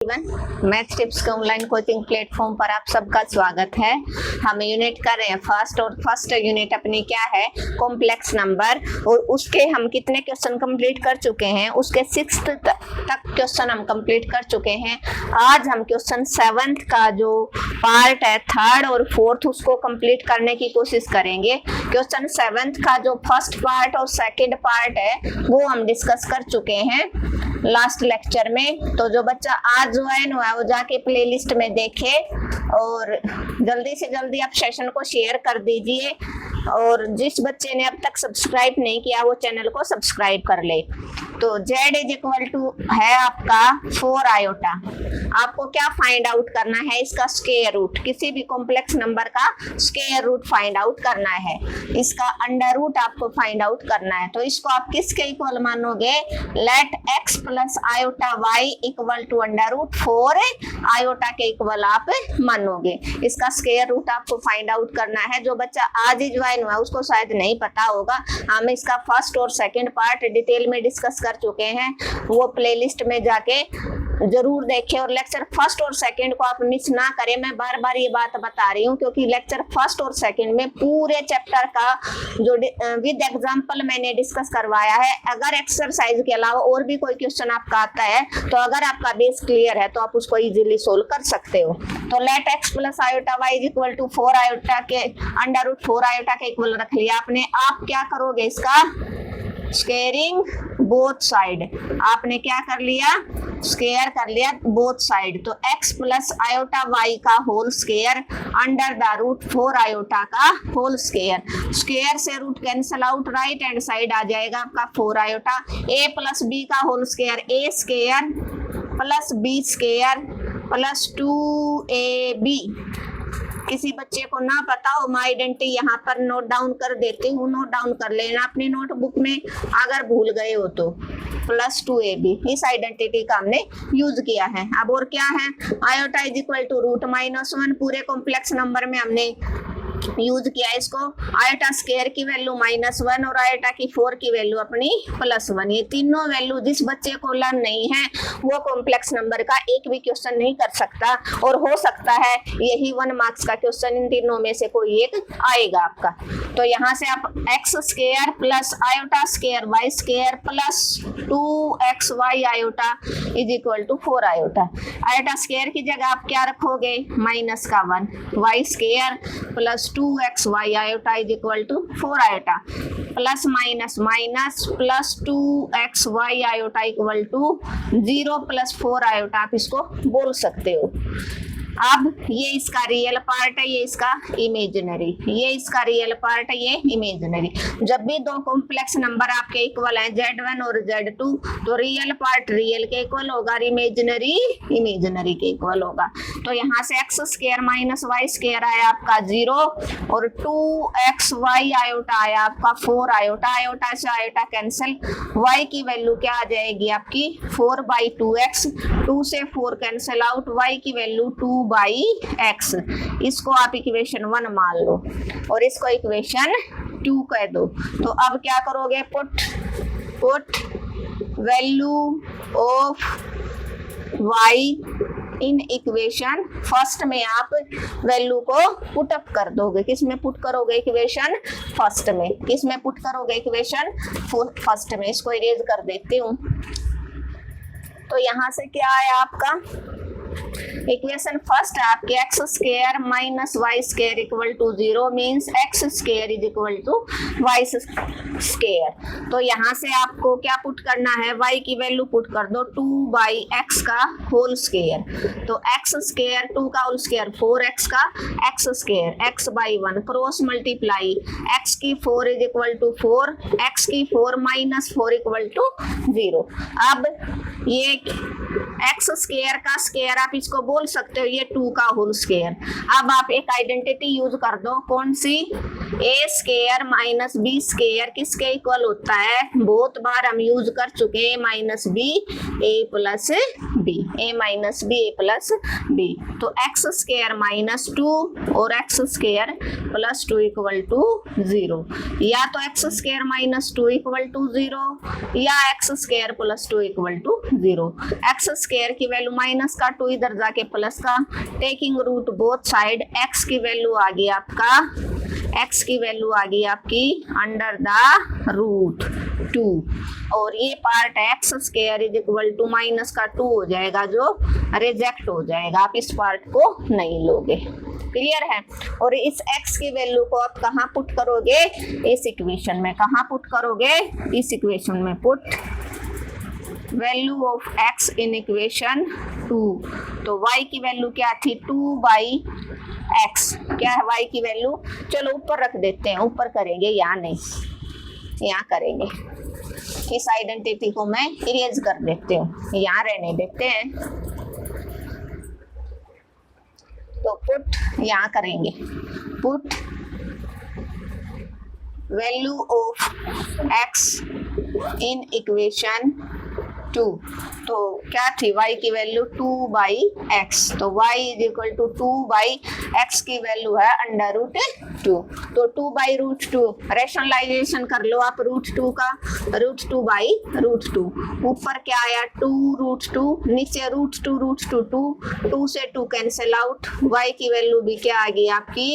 Math tips के online coaching platform पर आप सबका स्वागत है। हम यूनिट कर रहे हैं फर्स्ट यूनिट अपनी क्या है, कॉम्प्लेक्स नंबर, और उसके हम कितने क्वेश्चन कंप्लीट कर चुके हैं, उसके 6th तक क्वेश्चन हम कंप्लीट कर चुके हैं। आज हम क्वेश्चन 7th का जो पार्ट है, 3rd और 4th, उसको कंप्लीट करने की कोशिश करेंगे। क्वेश्चन 7th का जो फर्स्ट पार्ट और सेकेंड पार्ट है वो हम डिस्कस कर चुके हैं लास्ट लेक्चर में। तो जो बच्चा आज ज्वाइन हुआ है वो जाके प्लेलिस्ट में देखे और जल्दी से जल्दी आप सेशन को शेयर कर दीजिए, और जिस बच्चे ने अब तक सब्सक्राइब नहीं किया वो चैनल को सब्सक्राइब कर ले। तो z इज इक्वल टू है आपका 4 आयोटा। आपको क्या फाइंड आउट करना है, इसका स्क्वायर रूट, किसी भी कॉम्प्लेक्स नंबर का स्क्वायर रूट फाइंड आउट करना है, इसका अंडर रूट आपको फाइंड आउट करना है। तो इसको आप किसके इक्वल मानोगे, let x plus iota y equal to under root 4 iota के इक्वल आप मानोगे। इसका स्क्वायर रूट आपको फाइंड आउट करना है। जो बच्चा आज ही ज्वाइन हुआ उसको शायद नहीं पता होगा, हम इसका फर्स्ट और सेकंड पार्ट डिटेल में डिस्कस कर चुके हैं, वो प्लेलिस्ट में जाके जरूर देखें। और लेक्चर फर्स्ट और सेकंड को आप मिस ना करें। मैं बार बार ये बात बता रही हूँ क्योंकि लेक्चर फर्स्ट और सेकंड में पूरे चैप्टर का जो विद एग्जांपल मैंने डिस्कस करवाया है। अगर एक्सरसाइज के अलावा और भी कोई क्वेश्चन आपका आता है तो अगर आपका बेस क्लियर है तो आप उसको इजीली सोल्व कर सकते हो। तो let x plus iota y is equal to 4 iota के अंडर रूट 4 आयोटा के इक्वल रख लिया आपने। आप क्या करोगे, इसका स्क्वायरिंग बोथ साइड, आपने क्या कर लिया, स्क्वायर कर लिया बोथ साइड। तो x प्लस आयोटा y का whole square under the root 4 iota का होल स्क्वायर। स्क्वायर से root cancel out, right hand side आ जाएगा आपका 4 आयोटा। a प्लस b का whole square, a square plus b square plus 2ab। किसी बच्चे को ना पता हो, मैं आइडेंटिटी यहाँ पर नोट डाउन कर देती हूँ, नोट डाउन कर लेना अपनी नोटबुक में अगर भूल गए हो तो। प्लस 2ab, इस आइडेंटिटी का हमने यूज किया है। अब और क्या है, iota is equal to root -1, पूरे कॉम्प्लेक्स नंबर में हमने यूज किया इसको। आयोटा स्क्वायर की वैल्यू -1 और आयोटा की 4 की वैल्यू अपनी +1। ये तीनों वैल्यू जिस बच्चे को लर्न नहीं है वो कॉम्प्लेक्स नंबर का एक भी क्वेश्चन नहीं कर सकता, और हो सकता है यही 1 मार्क्स का क्वेश्चन इन तीनों में से कोई एक आएगा आपका। तो यहाँ से आप x square plus iota square y square plus 2xy iota is equal to 4 iota. Iota square की जगह आप क्या रखोगे, -1, y square plus 2xy iota is equal to 4 iota, plus minus minus plus 2xy iota equal to 0 plus 4 iota आप इसको बोल सकते हो। अब ये इसका रियल पार्ट है, ये इसका इमेजिनरी, ये इसका रियल पार्ट है, ये इमेजिनरी। जब भी दो कॉम्प्लेक्स नंबर आपके इक्वल हैं, Z1 और Z2, तो रियल पार्ट रियल के इक्वल होगा, इमेजिनरी इमेजिनरी के इक्वल होगा। तो यहाँ से x square minus y square आया आपका 0 और 2xy आयोटा आया आपका 4 आयोटा। आयोटा से आयोटा कैंसिल, y की वैल्यू क्या आ जाएगी आपकी 4/2x, 2 से 4 कैंसिल आउट, y की वैल्यू 2/x। इसको आप इक्वेशन 1 मान लो और इसको इक्वेशन 2 कह दो। तो अब क्या करोगे, put value of y in equation first में आप वैल्यू को पुट अप कर दोगे। किस में पुट करोगे, इक्वेशन फर्स्ट में। किस में पुट करोगे, इक्वेशन फर्स्ट में। इसको इरेज कर देती हूँ। तो यहाँ से क्या आया आपका, इक्वेशन फर्स्ट है आपके x square minus y square equal to 0 means x square is equal to y square. तो यहाँ से आपको क्या पुट करना है, y की वैल्यू पुट कर दो 2/x का होल स्क्वायर। तो x स्क्वायर 2 का होल स्क्वायर 4x का x square, x/1 cross multiply, x की 4 इज इक्वल टू 4, x की 4 माइनस 4 इक्वल टू 0। अब ये x स्क्वायर का स्क्वायर आप इसको बोल सकते हो, ये 2 का होल स्क्वायर। अब आप एक आइडेंटिटी यूज कर दो, कौन सी, a square minus b square किसके इक्वल होता है, बहुत बार हम यूज कर चुके हैं, -b a plus b। B, a minus b, a plus b. तो एक्स स्क्वायर माइनस 2 और x square plus 2 equal to 0, या तो x square minus 2 equal to 0 या x square plus 2 equal to 0। X square की value minus का, 2 इधर जाके plus का, taking root both side, x की वैल्यू आ गई आपका, एक्स की वैल्यू आ गई आपकी अंडर द रूट 2, और ये part x square is equal to minus का 2 हो जाएगा जो रिजेक्ट हो जाएगा, आप इस पार्ट को नहीं लोगे। क्लियर है। और इस x की वैल्यू को आप कहाँ पुट करोगे, इस इक्वेशन में। कहाँ पुट करोगे, इस इक्वेशन में put value of x in equation 2। तो y की वैल्यू क्या थी, 2/x, क्या है y की वैल्यू, चलो ऊपर रख देते हैं, ऊपर करेंगे, यहाँ नहीं, यहाँ करेंगे। इस आइडेंटिटी को मैं इरेज कर देती हूँ, यहाँ रहने देते हैं। तो पुट यहाँ करेंगे, put value of x in equation 2। तो क्या थी, y की वैल्यू 2/x, तो y is equal to 2/x की वैल्यू है अंडर रूट 2। तो 2/√2 रेशनलाइजेशन कर लो आप रूट 2 का, √2/√2। ऊपर क्या आया 2√2, नीचे √2 2 से 2 कैंसिल आउट, y की वैल्यू भी क्या आ गई आपकी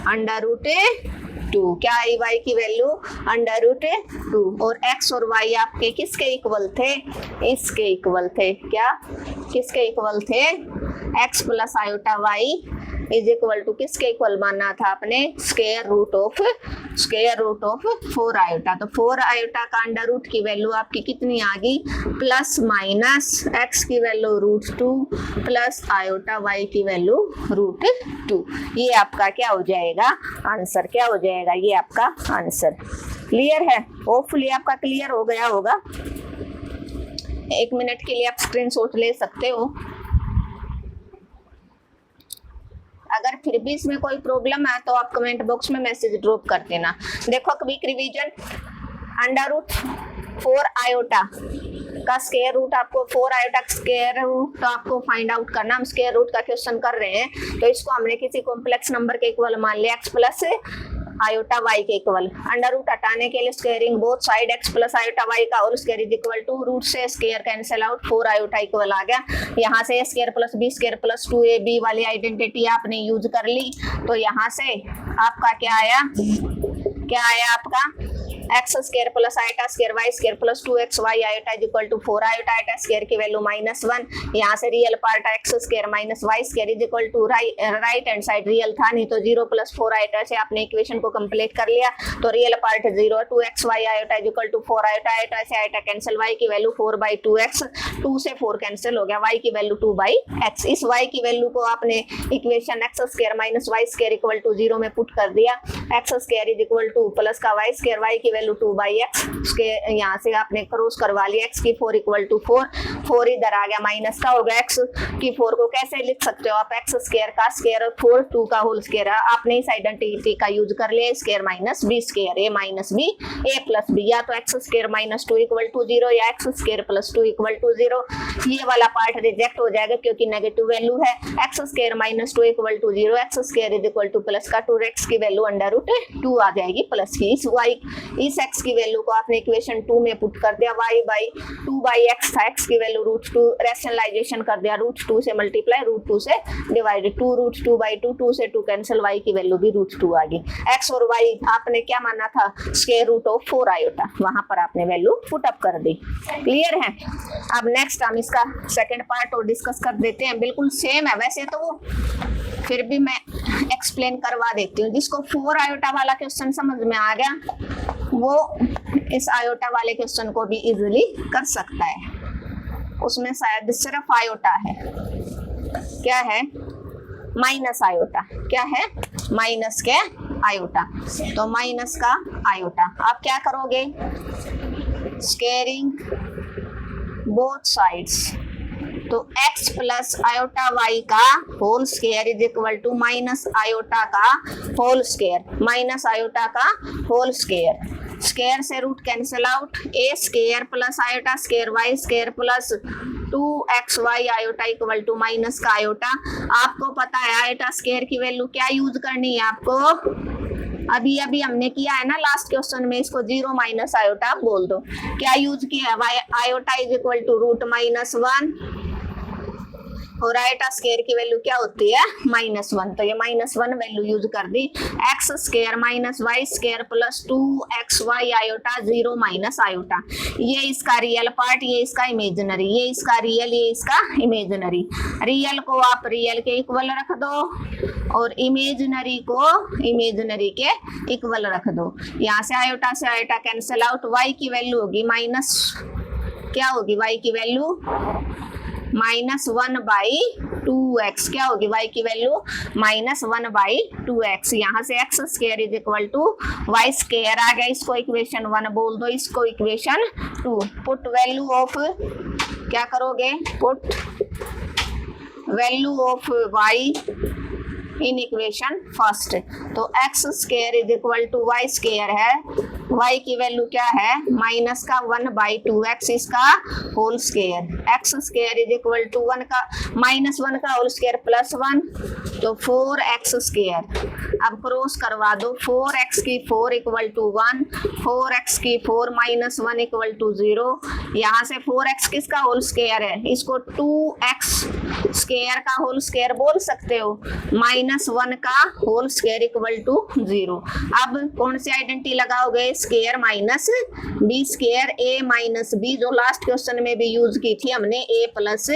अंडर रूट 2। क्या आई y की वैल्यू अंडर रूट 2। और x और y आपके किसके इक्वल थे, इसके इक्वल थे। क्या किसके इक्वल थे, x plus iota y is equal to किसके इक्वल माना था आपने, स्क्वायर रूट ऑफ 4 आयोटा। तो 4 आयोटा का अंडर रूट की वैल्यू आपकी कितनी आ गई, प्लस माइनस x की वैल्यू √2 प्लस आयोटा y की वैल्यू √2। ये आपका क्या हो जाएगा आंसर, क्या हो जाएगा ये आपका आंसर। क्लियर है, होपफुली आपका क्लियर हो गया होगा। 1 मिनट के लिए आप स्क्रीनशॉट ले सकते हो। अगर फिर भी इसमें कोई प्रॉब्लम है तो आप कमेंट बॉक्स में मैसेज ड्रॉप कर देना। देखो quick revision, under root 4 iota का स्क्वायर रूट, आपको 4 आयोटा का स्क्वायर रूट तो आपको फाइंड आउट करना। हम स्क्वायर रूट का क्वेश्चन कर रहे हैं, तो इसको हमने किसी कॉम्प्लेक्स नंबर के इक्वल मान लिया, x प्लस आयोटा y के इक्वल। अंडर रूट हटाने के लिए squaring both side, x plus iota y का whole square is equal to root से square cancel out, 4 iota equal आ गया। यहाँ से a square plus b square plus 2ab वाली आइडेंटिटी आपने यूज कर ली। तो यहाँ से आपका क्या आया आपका x square plus iota square y square plus 2xy iota is equal to 4 iota, iota square की वैल्यू -1। यहाँ से real part x square minus y square is equal to right hand side real था, नहीं तो 0 plus 4 iota से आपने equation को complete कर लिया। तो real part 0, 2xy iota is equal to 4 iota, iota से आयोटा कैंसिल, y की वैल्यू 4/2x, 2 से 4 कैंसिल हो गया, y की वैल्यू 2/x। इस y की वैल्यू को आपने equation x square minus y square equal to 0 में पुट कर दिया। x square is equal to plus का y स्क्वायर, y की वैल्यू 2/x, उसके यहाँ से आपने क्रॉस करवा लिया, x की 4 इक्वल टू 4 इधर आ गया, माइनस का हो गया। x की 4 को कैसे लिख सकते हो आप, x स्क्वायर का स्क्वायर और 4 2 का होल स्क्वायर, आपने इस आइडेंटिटी का यूज कर लिया, square minus b square, a minus b a plus b, या तो x square minus 2 equal to 0 या x square plus 2 equal to 0। ये वाला पार्ट रिजेक्ट हो जाएगा क्योंकि नेगेटिव वैल्यू है। x square minus 2 equal to 0, x square is equal to plus का 2x की वैल्यू अंडर रूट 2 आ जाएगी प्लस की। इस x की वैल्यू को आपने इक्वेशन 2 में पुट कर दिया, y/2/x था, x की वैल्यू √2, रैशनलाइजेशन कर दिया, √2 से मल्टीप्लाई, √2 से डिवाइडेड, 2√2/2, 2 से 2 कैंसिल, y की वैल्यू भी √2 आ गई। x और y आपने क्या माना था, स्क्वायर रूट ऑफ 4 आयोटा, वहां पर आपने वैल्यू पुट अप कर दी। क्लियर है। अब नेक्स्ट हम इसका सेकंड पार्ट और डिस्कस कर देते हैं। बिल्कुल सेम है वैसे तो, फिर भी मैं एक्सप्लेन करवा देती हूँ। जिसको 4 आयोटा वाला क्वेश्चन समझ में आ गया वो इस आयोटा वाले क्वेश्चन को भी इजीली कर सकता है। उसमें शायद सिर्फ आयोटा है, क्या है, माइनस आयोटा, क्या है, माइनस के आयोटा। तो माइनस का आयोटा आप क्या करोगे, स्क्वायरिंग बोथ साइड्स, तो x प्लस आयोटा y का whole square is equal to minus iota का होल स्क्वायर, माइनस आयोटा का होल स्क्वायर, स्क्वायर से root cancel out, a square plus iota square y square plus 2xy iota equal to minus का iota. आपको पता है iota square की value क्या use करनी है आपको, अभी अभी हमने किया है ना लास्ट क्वेश्चन में, इसको 0 माइनस आयोटा बोल दो। क्या यूज किया है, iota is equal to root minus 1 और आयोटा स्क्वायर की वैल्यू क्या होती है -1, तो ये -1 वैल्यू यूज कर दी। X square minus Y square plus 2xy iota 0 minus iota, ये इसका रियल पार्ट, ये इसका इमेजिनरी, ये इसका रियल, ये इसका इमेजिनरी। रियल को आप रियल के इक्वल रख दो और इमेजिनरी को इमेजिनरी के इक्वल रख दो। यहाँ से आयोटा कैंसिल आउट, वाई की वैल्यू होगी माइनस, क्या होगी वाई की वैल्यू -1/2x, क्या होगी y की वैल्यू -1/2x। यहाँ से x square is equal to y square आ गया, इसको इक्वेशन 1 बोल दो, इसको इक्वेशन 2। पुट वैल्यू ऑफ, क्या करोगे, put value of y in equation first. तो x square is equal to y square है, y की वैल्यू क्या है माइनस का 1/2x इसका whole square, x square is equal to 1 का -1 का होल स्क्वायर प्लस 1, तो 4x स्क्वायर। अब क्रॉस करवा दो, 4x की 4 इक्वल टू 1, 4x की 4 -1 इक्वल टू 0। यहाँ से 4x किसका होल स्क्वायर है, इसको 2x स्क्वायर का होल स्क्वायर बोल सकते हो, -1 का होल स्क्वायर इक्वल टू 0। अब कौन सी आइडेंटिटी लगाओगे, square minus b square a minus b, जो लास्ट क्वेश्चन में भी यूज की थी हमने, a प्लस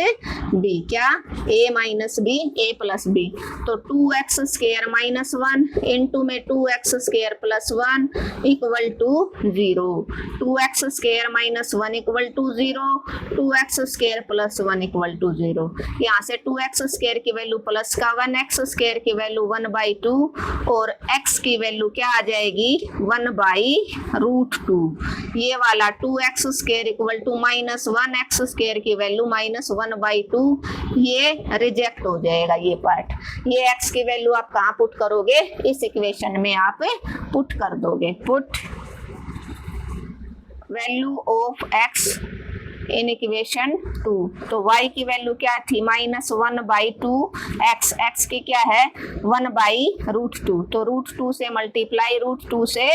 बी, क्या a minus b, a plus b. तो 2x स्क्वायर -1 इंटू में 2x square plus 1 equal to 0, 2x square -1 equal to 0, 2x square plus 1 equal to 0। यहाँ से 2x स्क्वायर की वैल्यू प्लस का 1, x स्क्वायर की value 1/2 और x की value क्या आ जाएगी 1/√2। ये वाला 2x square equal to -1, x square की वैल्यू -1/2, ये रिजेक्ट हो जाएगा ये पार्ट। ये x की वैल्यू आप कहाँ पुट करोगे, इस इक्वेशन में आप पुट कर दोगे, put value of x in equation 2। तो y की वैल्यू क्या थी -1/2x, x की क्या है 1/√2, तो √2 से मल्टीप्लाई, √2 से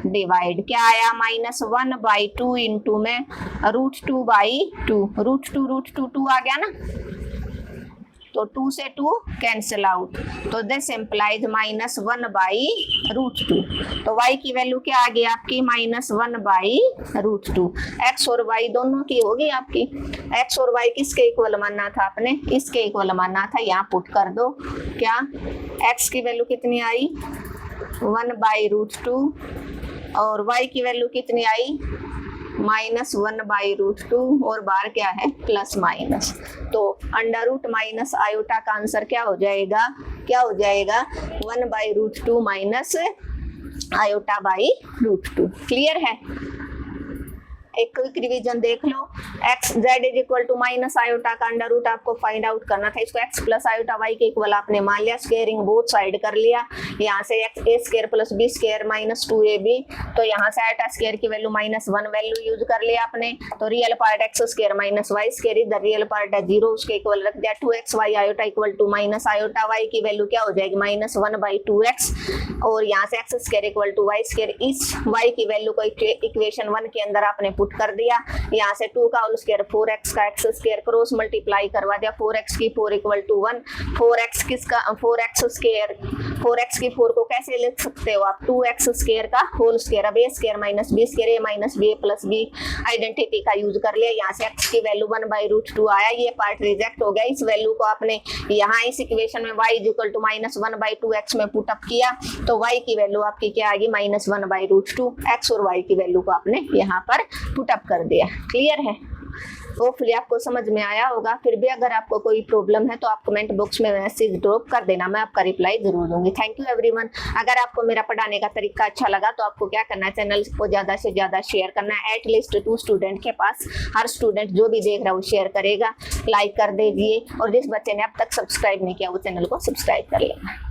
डिवाइड, क्या आया -1/2 इंटू में √2/2, √2 2 आ गया ना, तो 2 से 2 कैंसिल आउट, तो दिस इम्प्लाइज -1/√2। तो y की वैल्यू क्या आ गई आपकी -1/√2। x और y दोनों की होगी आपकी, x और y किसके इक्वल मानना था आपने, इसके इक्वल मानना था। यहाँ पुट कर दो, क्या x की वैल्यू कितनी आई 1/√2 और y की वैल्यू कितनी आई -1/√2 और बार क्या है प्लस माइनस, तो अंडर रूट माइनस आयोटा का आंसर क्या हो जाएगा, क्या हो जाएगा 1/√2 माइनस आयोटा/√2। क्लियर है, एक क्विक रिवीजन देख लो, x z is equal to minus iota का अंडर रूट आपको फाइंड आउट करना था, इसको x प्लस आयोटा y के इक्वल आपने मान लिया, स्क्वायरिंग बोथ साइड कर लिया। यहाँ से x a square plus b square -2ab, तो यहाँ से आयोटा स्क्वायर की वैल्यू -1 वैल्यू यूज कर लिया आपने, तो real part x square minus y square, इधर रियल पार्ट है 0, उसके इक्वल रख दिया। 2xy iota equal to minus iota y की वैल्यू क्या हो जाएगी -1/2x, और यहाँ से x square equal to y square, इस y की वैल्यू को इक्वेशन 1 के अंदर आपने पुट कर दिया। यहाँ से 2 का होल स्क्वायर 4x का x स्क्वायर क्रॉस मल्टीप्लाई करवा दिया, 4x की 4 इक्वल टू 1, 4x किसका 4x स्क्वायर, 4x की 4 को कैसे लिख सकते हो आप 2x स्क्वायर का होल स्क्वायर, अब a square minus b square, a minus b plus b identity का यूज कर लिया। यहाँ से x की वैल्यू 1/√2 आया, ये पार्ट रिजेक्ट हो गया। इस वैल्यू को आपने यहाँ इस इक्वेशन में y is equal to -1/2x में पुट अप किया, तो y की वैल्यू आपकी क्या आ गई -1/√2, x और y की वैल्यू को आपने यहाँ पर पुट अप कर दिया। क्लियर है, होपफुली आपको समझ में आया होगा। फिर भी अगर आपको कोई प्रॉब्लम है तो आप कमेंट बॉक्स में मैसेज ड्रॉप कर देना, मैं आपका रिप्लाई जरूर दूंगी। Thank you everyone. अगर आपको मेरा पढ़ाने का तरीका अच्छा लगा तो आपको क्या करना है, चैनल को ज़्यादा से ज़्यादा शेयर करना है, एटलीस्ट 2 स्टूडेंट के पास, हर स्टूडेंट जो भी देख रहा है वो शेयर करेगा, लाइक कर दीजिए, और जिस बच्चे ने अब तक सब्सक्राइब नहीं किया वो चैनल को सब्सक्राइब कर लेना।